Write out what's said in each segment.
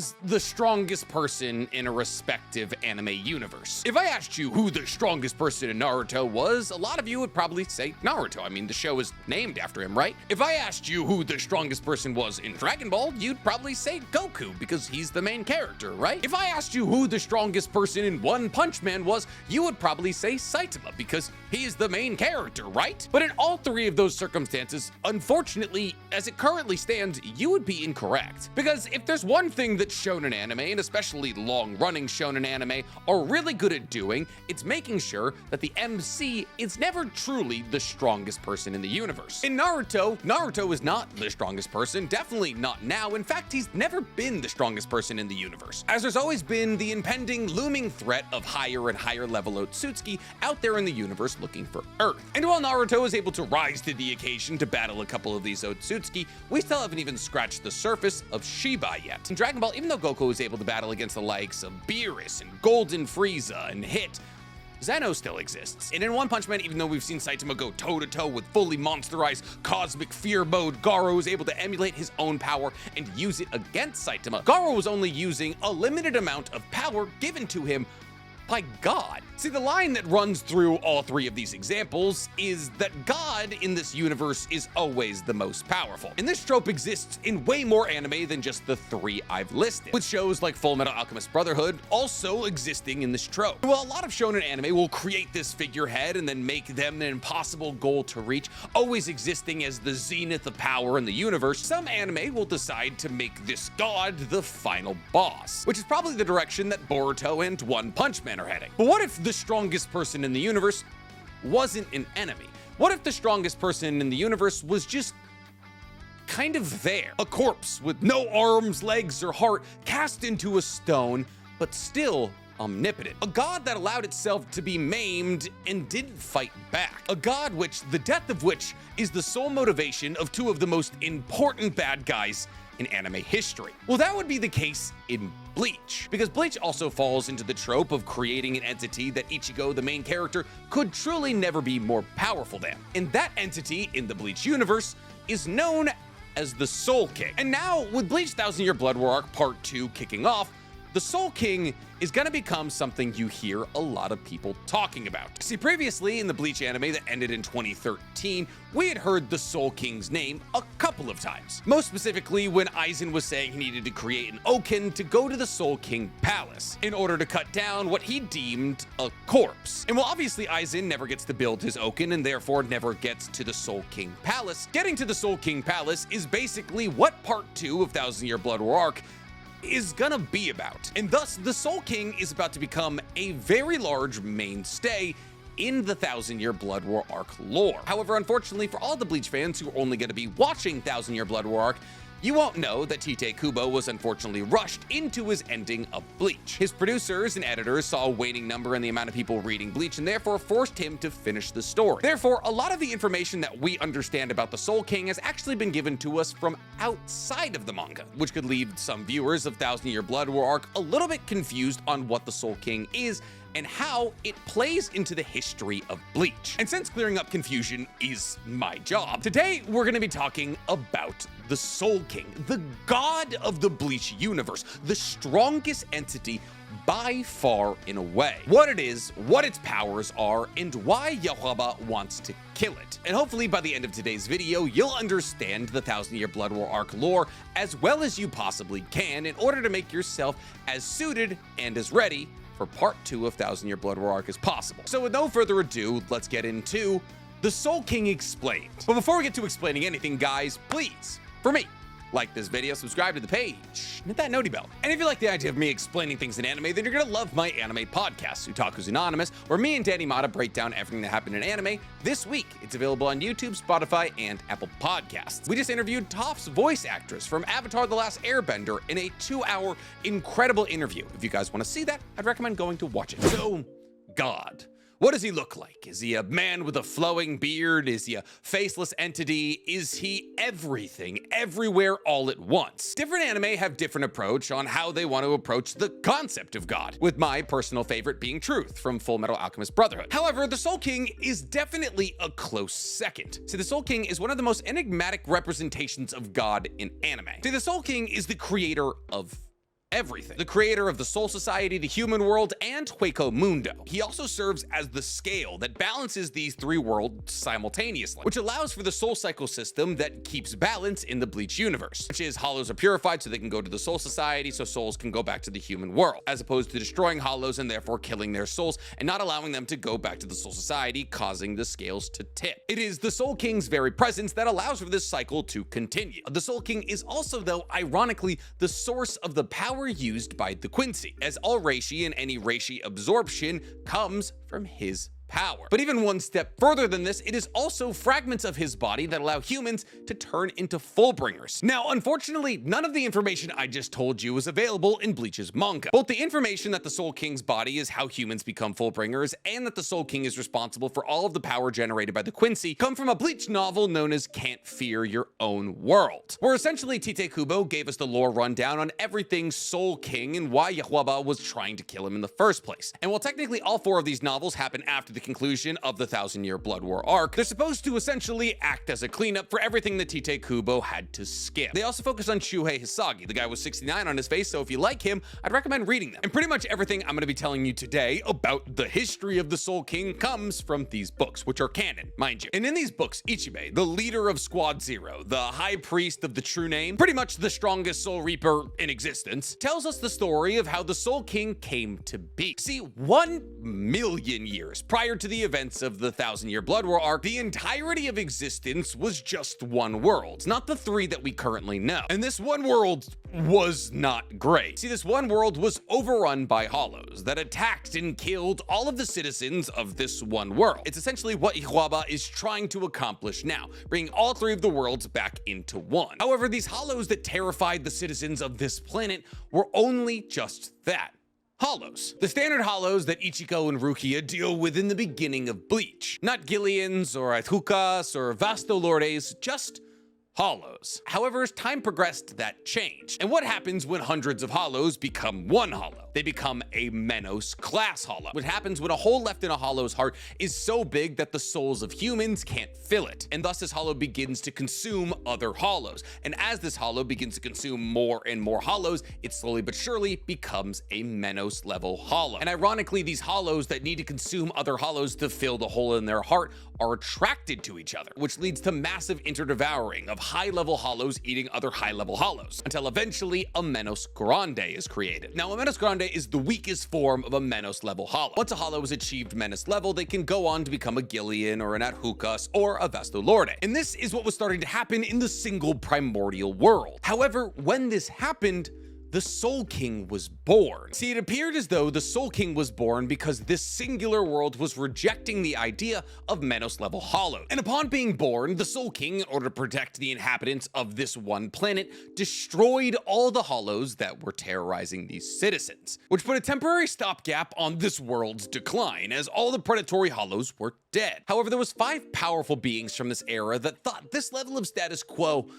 is the strongest person in a respective anime universe? If I asked you who the strongest person in Naruto was, a lot of you would probably say Naruto. I mean, the show is named after him, right? If I asked you who the strongest person was in Dragon Ball, you'd probably say Goku, because he's the main character, right? If I asked you who the strongest person in One Punch Man was, you would probably say Saitama, because he is the main character, right? But in all three of those circumstances, unfortunately, as it currently stands, you would be incorrect. Because if there's one thing that shonen anime, and especially long-running shonen anime, are really good at doing, it's making sure that the MC is never truly the strongest person in the universe. In Naruto is not the strongest person, definitely not now. In fact, he's never been the strongest person in the universe, as there's always been the impending, looming threat of higher and higher level Otsutsuki out there in the universe looking for Earth. And while Naruto is able to rise to the occasion to battle a couple of these Otsutsuki, we still haven't even scratched the surface of Shiba yet. In Dragon Ball, even though Goku was able to battle against the likes of Beerus and Golden Frieza and Hit, Zeno still exists. And in One Punch Man, even though we've seen Saitama go toe-to-toe with fully monsterized cosmic fear mode, Garo was able to emulate his own power and use it against Saitama. Garo was only using a limited amount of power given to him by God. See, the line that runs through all three of these examples is that God in this universe is always the most powerful. And this trope exists in way more anime than just the three I've listed, with shows like Fullmetal Alchemist Brotherhood also existing in this trope. While a lot of shonen anime will create this figurehead and then make them an impossible goal to reach, always existing as the zenith of power in the universe, some anime will decide to make this god the final boss, which is probably the direction that Boruto and One Punch Man are heading. But what if the strongest person in the universe wasn't an enemy? What if the strongest person in the universe was just kind of there? A corpse with no arms, legs, or heart, cast into a stone, but still omnipotent. A god that allowed itself to be maimed and didn't fight back. A god the death of which is the sole motivation of two of the most important bad guys in anime history. Well, that would be the case in Bleach, because Bleach also falls into the trope of creating an entity that Ichigo, the main character, could truly never be more powerful than. And that entity in the Bleach universe is known as the Soul King. And now, with Bleach 1000 Year Blood War Arc Part 2 kicking off, the Soul King is gonna become something you hear a lot of people talking about. See, previously in the Bleach anime that ended in 2013, we had heard the Soul King's name a couple of times. Most specifically when Aizen was saying he needed to create an Okin to go to the Soul King Palace in order to cut down what he deemed a corpse. And while obviously Aizen never gets to build his Okin and therefore never gets to the Soul King Palace, getting to the Soul King Palace is basically what Part 2 of 1000 Year Blood War Arc is gonna be about. And thus, the Soul King is about to become a very large mainstay in the 1000 Year Blood War Arc lore. However, unfortunately for all the Bleach fans who are only gonna be watching 1000 Year Blood War Arc, you won't know that Tite Kubo was unfortunately rushed into his ending of Bleach. His producers and editors saw a waning number in the amount of people reading Bleach and therefore forced him to finish the story. Therefore, a lot of the information that we understand about the Soul King has actually been given to us from outside of the manga, which could leave some viewers of 1000 Year Blood War Arc a little bit confused on what the Soul King is and how it plays into the history of Bleach. And since clearing up confusion is my job, today we're going to be talking about the Soul King, the god of the Bleach universe, the strongest entity by far in a way. What it is, what its powers are, and why Yaohaba wants to kill it. And hopefully by the end of today's video, you'll understand the 1000 Year Blood War Arc lore as well as you possibly can in order to make yourself as suited and as ready for Part 2 of 1000 Year Blood War Arc as possible. So with no further ado, let's get into the Soul King Explained. But before we get to explaining anything, guys, please, for me, like this video, subscribe to the page, and hit that noti bell. And if you like the idea of me explaining things in anime, then you're gonna love my anime podcast, Otaku's Anonymous, where me and Danny Mata break down everything that happened in anime this week. It's available on YouTube, Spotify, and Apple Podcasts. We just interviewed Toph's voice actress from Avatar: The Last Airbender in a 2-hour incredible interview. If you guys wanna see that, I'd recommend going to watch it. So, God. What does he look like? Is he a man with a flowing beard? Is he a faceless entity? Is he everything, everywhere, all at once? Different anime have different approach on how they want to approach the concept of God, with my personal favorite being Truth from Fullmetal Alchemist Brotherhood. However, the Soul King is definitely a close second. See, the Soul King is one of the most enigmatic representations of God in anime. See, the Soul King is the creator of everything. The creator of the Soul Society, the human world, and Hueco Mundo. He also serves as the scale that balances these three worlds simultaneously, which allows for the soul cycle system that keeps balance in the Bleach universe, which is hollows are purified so they can go to the Soul Society so souls can go back to the human world, as opposed to destroying hollows and therefore killing their souls and not allowing them to go back to the Soul Society, causing the scales to tip. It is the Soul King's very presence that allows for this cycle to continue. The Soul King is also, though, ironically, the source of the power used by the Quincy, as all reishi and any reishi absorption comes from his power. But even one step further than this, it is also fragments of his body that allow humans to turn into Fullbringers. Now, unfortunately, none of the information I just told you is available in Bleach's manga. Both the information that the Soul King's body is how humans become Fullbringers and that the Soul King is responsible for all of the power generated by the Quincy come from a Bleach novel known as Can't Fear Your Own World, where essentially Tite Kubo gave us the lore rundown on everything Soul King and why Yahuaba was trying to kill him in the first place. And while technically all four of these novels happen after the conclusion of the 1,000-year Blood War arc, they're supposed to essentially act as a cleanup for everything that Tite Kubo had to skip. They also focus on Shuhei Hisagi. The guy was 69 on his face, so if you like him, I'd recommend reading them. And pretty much everything I'm going to be telling you today about the history of the Soul King comes from these books, which are canon, mind you. And in these books, Ichibei, the leader of Squad Zero, the high priest of the true name, pretty much the strongest Soul Reaper in existence, tells us the story of how the Soul King came to be. See, 1 million years prior to the events of the 1,000-year Blood War arc, the entirety of existence was just one world, not the three that we currently know. And this one world was not great. See, this one world was overrun by hollows that attacked and killed all of the citizens of this one world. It's essentially what Yahuaba is trying to accomplish now, bringing all three of the worlds back into one. However, these hollows that terrified the citizens of this planet were only just that. Hollows. The standard hollows that Ichiko and Rukia deal with in the beginning of Bleach. Not Gillians or Athukas or Vastolordes, just hollows. However, as time progressed, that changed. And what happens when hundreds of hollows become one hollow? They become a Menos class hollow. What happens when a hole left in a hollow's heart is so big that the souls of humans can't fill it, and thus this hollow begins to consume other hollows. And as this hollow begins to consume more and more hollows, it slowly but surely becomes a Menos level hollow. And ironically, these hollows that need to consume other hollows to fill the hole in their heart are attracted to each other, which leads to massive interdevouring of high-level hollows eating other high-level hollows, until eventually a Menos Grande is created. Now, a Menos Grande is the weakest form of a Menos level hollow. Once a hollow has achieved Menos level, they can go on to become a Gillian or an Athukas or a Vastolorde. And this is what was starting to happen in the single primordial world. However, when this happened, the Soul King was born. See, it appeared as though the Soul King was born because this singular world was rejecting the idea of Menos level hollows. And upon being born, the Soul King, in order to protect the inhabitants of this one planet, destroyed all the hollows that were terrorizing these citizens, which put a temporary stopgap on this world's decline, as all the predatory hollows were dead. However, there was 5 powerful beings from this era that thought this level of status quo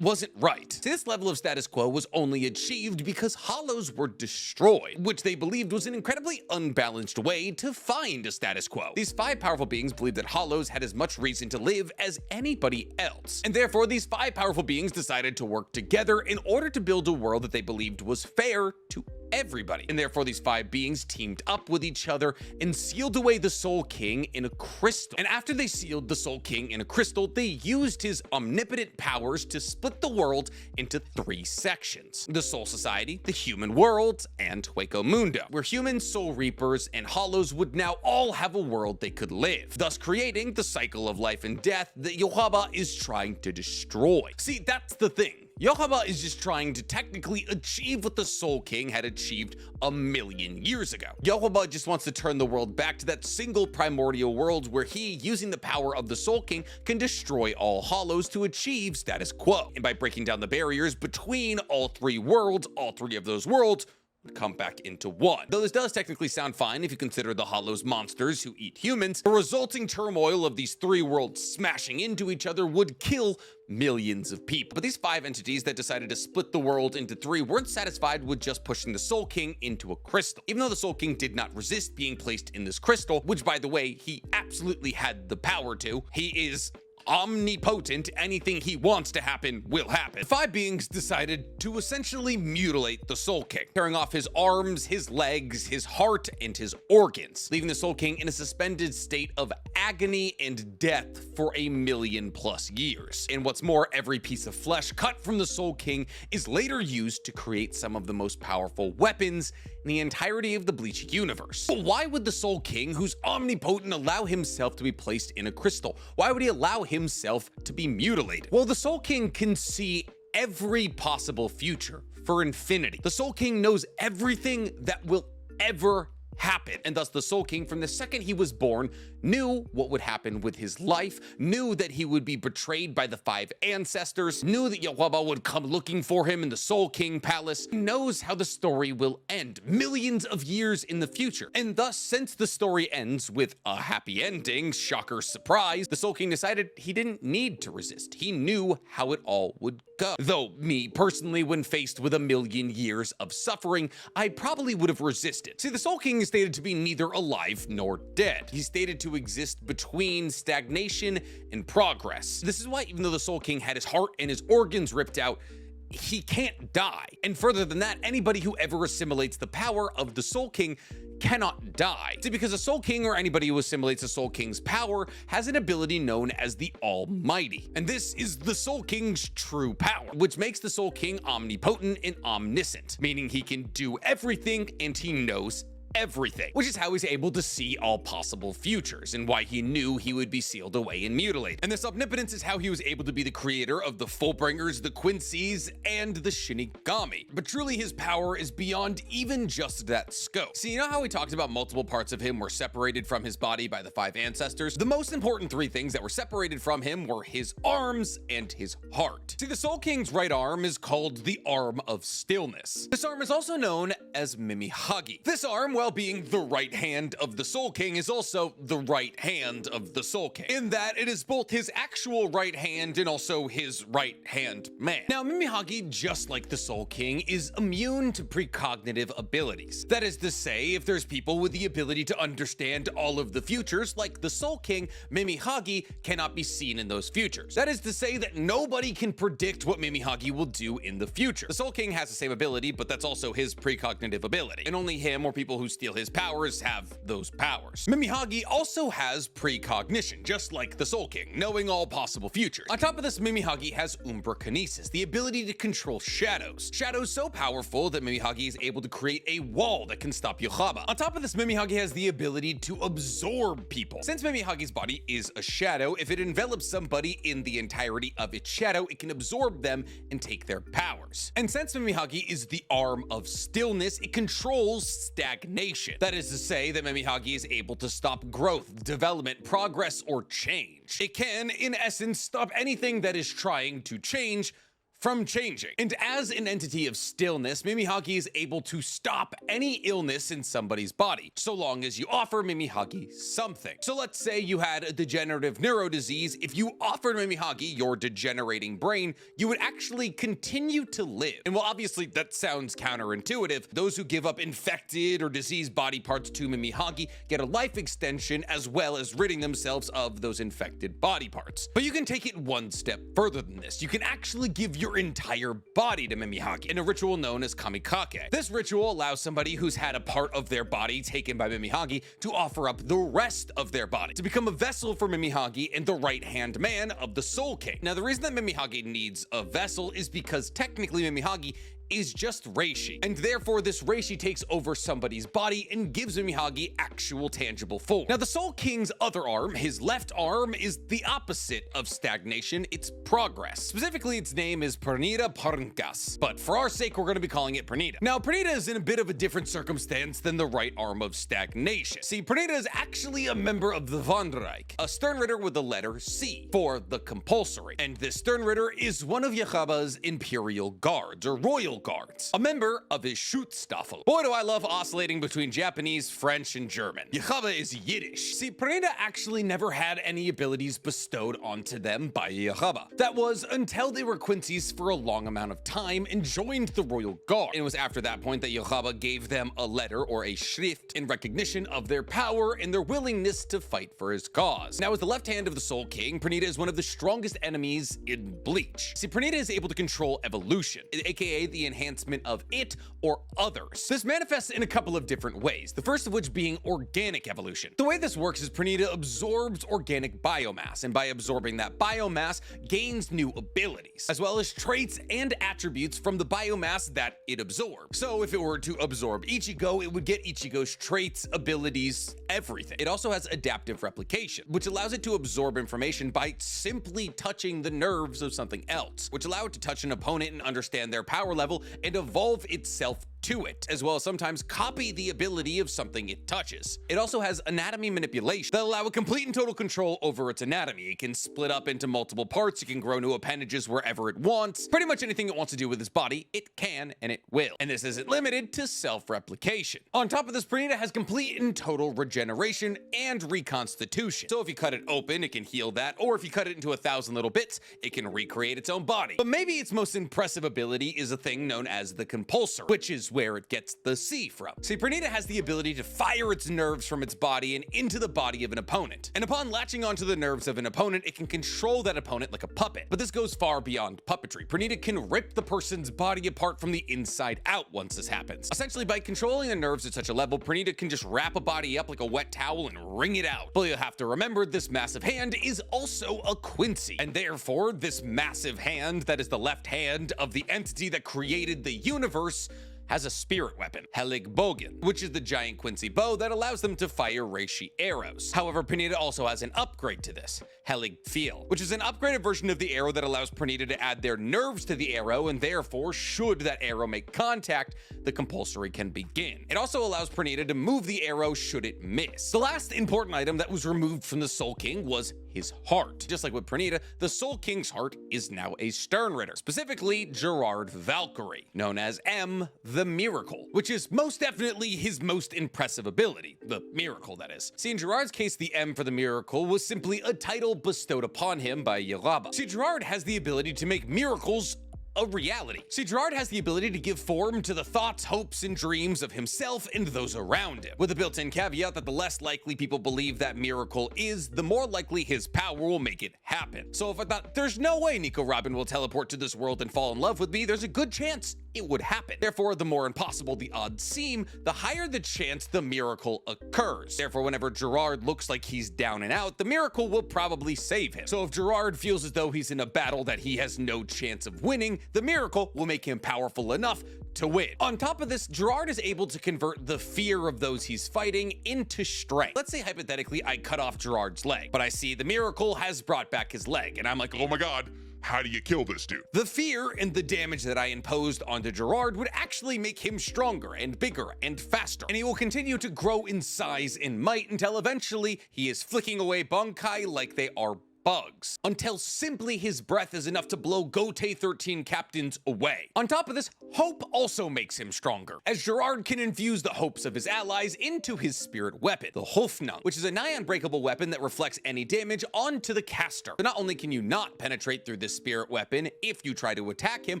wasn't right. See, this level of status quo was only achieved because hollows were destroyed, which they believed was an incredibly unbalanced way to find a status quo. These 5 powerful beings believed that hollows had as much reason to live as anybody else, and therefore these 5 powerful beings decided to work together in order to build a world that they believed was fair to everybody. And therefore these 5 beings teamed up with each other and sealed away the Soul King in a crystal. And after they sealed the Soul King in a crystal, they used his omnipotent powers to split the world into 3 sections: the Soul Society, the human world, and Hueco Mundo, where humans, Soul Reapers, and Hollows would now all have a world they could live, thus creating the cycle of life and death that Yahuaba is trying to destroy. See, that's the thing. Yahuaba is just trying to technically achieve what the Soul King had achieved 1,000,000 years ago. Yahuaba just wants to turn the world back to that single primordial world where he, using the power of the Soul King, can destroy all hollows to achieve status quo. And by breaking down the barriers between all 3 worlds, all 3 of those worlds would come back into one. Though this does technically sound fine if you consider the hollows monsters who eat humans, the resulting turmoil of these 3 worlds smashing into each other would kill millions of people. But these 5 entities that decided to split the world into 3 weren't satisfied with just pushing the Soul King into a crystal. Even though the Soul King did not resist being placed in this crystal, which by the way, he absolutely had the power to, he is omnipotent. Anything he wants to happen will happen. The five beings decided to essentially mutilate the Soul King, tearing off his arms, his legs, his heart, and his organs, leaving the Soul King in a suspended state of agony and death for 1,000,000+ years. And what's more, every piece of flesh cut from the Soul King is later used to create some of the most powerful weapons in the entirety of the Bleach universe. But why would the Soul King, who's omnipotent, allow himself to be placed in a crystal? Why would he allow himself to be mutilated? Well, the Soul King can see every possible future for infinity. The Soul King knows everything that will ever happen, and thus the Soul King, from the second he was born, knew what would happen with his life, knew that he would be betrayed by the five ancestors, knew that Yawaba would come looking for him in the Soul King Palace. He knows how the story will end millions of years in the future, and thus, since the story ends with a happy ending, shocker surprise, the Soul King decided he didn't need to resist. He knew how it all would go. Though me personally, when faced with 1,000,000 years of suffering, I probably would have resisted. See, the Soul King is stated to be neither alive nor dead. He's stated to exist between stagnation and progress. This is why, even though the Soul King had his heart and his organs ripped out, he can't die. And further than that, anybody who ever assimilates the power of the Soul King cannot die. See, because a Soul King, or anybody who assimilates a Soul King's power, has an ability known as the Almighty. And this is the Soul King's true power, which makes the Soul King omnipotent and omniscient, meaning he can do everything and he knows everything, which is how he's able to see all possible futures and why he knew he would be sealed away and mutilated. And this omnipotence is how he was able to be the creator of the Fullbringers, the Quincy's, and the Shinigami. But truly, his power is beyond even just that scope. See, you know how we talked about multiple parts of him were separated from his body by the five ancestors? The most important three things that were separated from him were his arms and his heart. See, the Soul King's right arm is called the Arm of Stillness. This arm is also known as Mimihagi. This arm, while being the right hand of the Soul King, is also the right hand of the Soul King, in that it is both his actual right hand and also his right hand man. Now, Mimihagi, just like the Soul King, is immune to precognitive abilities. That is to say, if there's people with the ability to understand all of the futures, like the Soul King, Mimihagi cannot be seen in those futures. That is to say that nobody can predict what Mimihagi will do in the future. The Soul King has the same ability, but that's also his precognitive ability, and only him or people who steal his powers have those powers. Mimihagi also has precognition, just like the Soul King, knowing all possible futures. On top of this, Mimihagi has umbrakinesis, the ability to control shadows. Shadows so powerful that Mimihagi is able to create a wall that can stop Yojaba. On top of this, Mimihagi has the ability to absorb people. Since Mimihagi's body is a shadow, if it envelops somebody in the entirety of its shadow, it can absorb them and take their powers. And since Mimihagi is the Arm of Stillness, it controls stagnation. That is to say that Mimihagi is able to stop growth, development, progress, or change. It can, in essence, stop anything that is trying to change from changing. And as an entity of stillness, Mimihagi is able to stop any illness in somebody's body, so long as you offer Mimihagi something. So let's say you had a degenerative neurodisease. If you offered Mimihagi your degenerating brain, you would actually continue to live. And while obviously that sounds counterintuitive, those who give up infected or diseased body parts to Mimihagi get a life extension, as well as ridding themselves of those infected body parts. But you can take it one step further than this. You can actually give your entire body to Mimihagi in a ritual known as Kamikake. This ritual allows somebody who's had a part of their body taken by Mimihagi to offer up the rest of their body to become a vessel for Mimihagi and the right-hand man of the Soul King. Now, the reason that Mimihagi needs a vessel is because technically Mimihagi is just reishi, and therefore this reishi takes over somebody's body and gives Mimihagi actual tangible form. Now, the Soul King's other arm, his left arm, is the opposite of stagnation. It's progress. Specifically, its name is Pernida Parnkas, but for our sake, we're going to be calling it Pernida. Now, Pernida is in a bit of a different circumstance than the right arm of stagnation. See, Pernida is actually a member of the Vanreich, a Sternritter with the letter C for the compulsory, and this Sternritter is one of Yahaba's imperial guards, or royal royal guards, a member of his Schutzstaffel. Boy, do I love oscillating between Japanese, French, and German. Yahaba is Yiddish. See, Pernida actually never had any abilities bestowed onto them by Yahaba. That was until they were Quincy's for a long amount of time and joined the royal guard. It was after that point that Yahaba gave them a letter or a schrift in recognition of their power and their willingness to fight for his cause. Now, as the left hand of the Soul King, Pernida is one of the strongest enemies in Bleach. See, Pernida is able to control evolution, aka the enhancement of it or others. This manifests in a couple of different ways, the first of which being organic evolution. The way this works is Pernida absorbs organic biomass, and by absorbing that biomass, gains new abilities, as well as traits and attributes from the biomass that it absorbs. So if it were to absorb Ichigo, it would get Ichigo's traits, abilities, everything. It also has adaptive replication, which allows it to absorb information by simply touching the nerves of something else, which allow it to touch an opponent and understand their power level and evolve itself to it, as well as sometimes copy the ability of something it touches. It also has anatomy manipulation that allow it complete and total control over its anatomy. It can split up into multiple parts, it can grow new appendages wherever it wants. Pretty much anything it wants to do with its body, it can and it will. And this isn't limited to self-replication. On top of this, Pernida has complete and total regeneration and reconstitution. So if you cut it open, it can heal that, or if you cut it into 1,000 little bits, it can recreate its own body. But maybe its most impressive ability is a thing known as the compulsor, which is where it gets the C from. See, Pernida has the ability to fire its nerves from its body and into the body of an opponent. And upon latching onto the nerves of an opponent, it can control that opponent like a puppet. But this goes far beyond puppetry. Pernida can rip the person's body apart from the inside out once this happens. Essentially, by controlling the nerves at such a level, Pernida can just wrap a body up like a wet towel and wring it out. But you'll have to remember, this massive hand is also a Quincy, and therefore, this massive hand that is the left hand of the entity that created the universe has a spirit weapon, Helig Bogen, which is the giant Quincy bow that allows them to fire reishi arrows. However, Pernida also has an upgrade to this, Helig Fiel, which is an upgraded version of the arrow that allows Pernida to add their nerves to the arrow, and therefore, should that arrow make contact, the compulsory can begin. It also allows Pernida to move the arrow should it miss. The last important item that was removed from the Soul King was his heart. Just like with Pernida, the Soul King's heart is now a Sternritter, specifically Gerard Valkyrie, known as M, the Miracle, which is most definitely his most impressive ability, the Miracle, that is. See, in Gerard's case, the M for the Miracle was simply a title bestowed upon him by Yaraba. See, Gerard has the ability to make miracles a reality. See, Gerard has the ability to give form to the thoughts, hopes, and dreams of himself and those around him, with a built-in caveat that the less likely people believe that miracle is, the more likely his power will make it happen. So if I thought, there's no way Nico Robin will teleport to this world and fall in love with me, there's a good chance it would happen. Therefore, the more impossible the odds seem, the higher the chance the miracle occurs. Therefore, whenever Gerard looks like he's down and out, the miracle will probably save him. So if Gerard feels as though he's in a battle that he has no chance of winning, the miracle will make him powerful enough to win. On top of this, Gerard is able to convert the fear of those he's fighting into strength. Let's say hypothetically I cut off Gerard's leg, but I see the miracle has brought back his leg, and I'm like, oh my god, How do you kill this dude? the fear and the damage that I imposed onto Gerard would actually make him stronger and bigger and faster, and he will continue to grow in size and might until eventually he is flicking away Bankai like they are bugs, until simply his breath is enough to blow Gote 13 captains away. On top of this, hope also makes him stronger, as Gerard can infuse the hopes of his allies into his spirit weapon, the Hofnung, which is a nigh unbreakable weapon that reflects any damage onto the caster. So not only can you not penetrate through this spirit weapon if you try to attack him,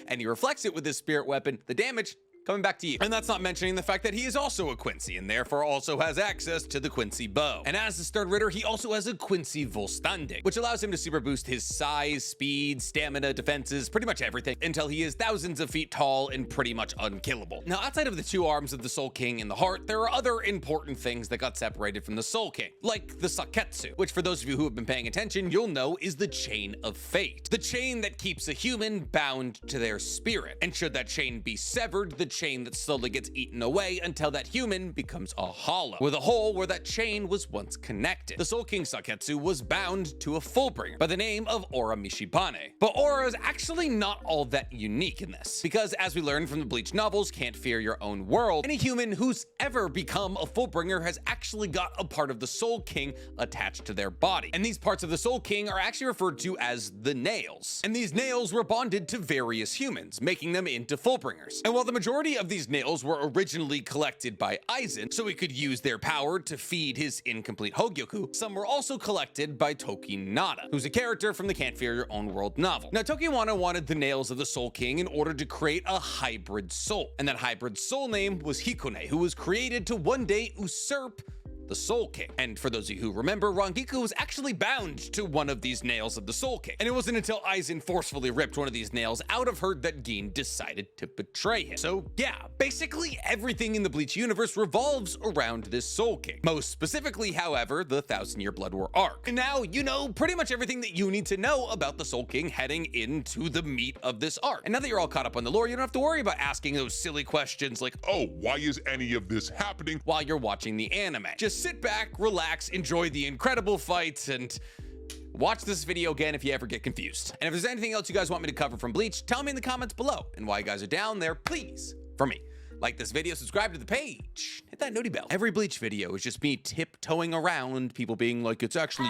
and he reflects it with his spirit weapon, the damage coming back to you. And that's not mentioning the fact that he is also a Quincy, and therefore also has access to the Quincy bow. And as the Sternritter, he also has a Quincy Volstandig, which allows him to super boost his size, speed, stamina, defenses, pretty much everything, until he is thousands of feet tall and pretty much unkillable. Now, outside of the two arms of the Soul King and the heart, there are other important things that got separated from the Soul King, like the Saketsu, which for those of you who have been paying attention, you'll know is the chain of fate. The chain that keeps a human bound to their spirit. And should that chain be severed, the chain that slowly gets eaten away until that human becomes a hollow, with a hole where that chain was once connected. The Soul King Saketsu was bound to a Fullbringer by the name of Ora Mishibane. But Ora is actually not all that unique in this, because as we learned from the Bleach novels, Can't Fear Your Own World, any human who's ever become a Fullbringer has actually got a part of the Soul King attached to their body. And these parts of the Soul King are actually referred to as the nails. And these nails were bonded to various humans, making them into Fullbringers. And while the majority of these nails were originally collected by Aizen, so he could use their power to feed his incomplete Hogyoku, some were also collected by Tokinada, who's a character from the Can't Fear Your Own World novel. Now, Tokiwana wanted the nails of the Soul King in order to create a hybrid soul, and that hybrid soul name was Hikone, who was created to one day usurp the Soul King. And for those of you who remember, Rangiku was actually bound to one of these nails of the Soul King. And it wasn't until Aizen forcefully ripped one of these nails out of her that Gin decided to betray him. So yeah, basically everything in the Bleach universe revolves around this Soul King. Most specifically, however, the 1,000-Year Blood War arc. And now you know pretty much everything that you need to know about the Soul King heading into the meat of this arc. And now that you're all caught up on the lore, you don't have to worry about asking those silly questions like, oh, why is any of this happening? While you're watching the anime. Just sit back, relax, enjoy the incredible fights, and watch this video again if you ever get confused. And if there's anything else you guys want me to cover from Bleach, tell me in the comments below. And while you guys are down there, please, for me, like this video, subscribe to the page, hit that noti bell. Every Bleach video is just me tiptoeing around people being like, it's actually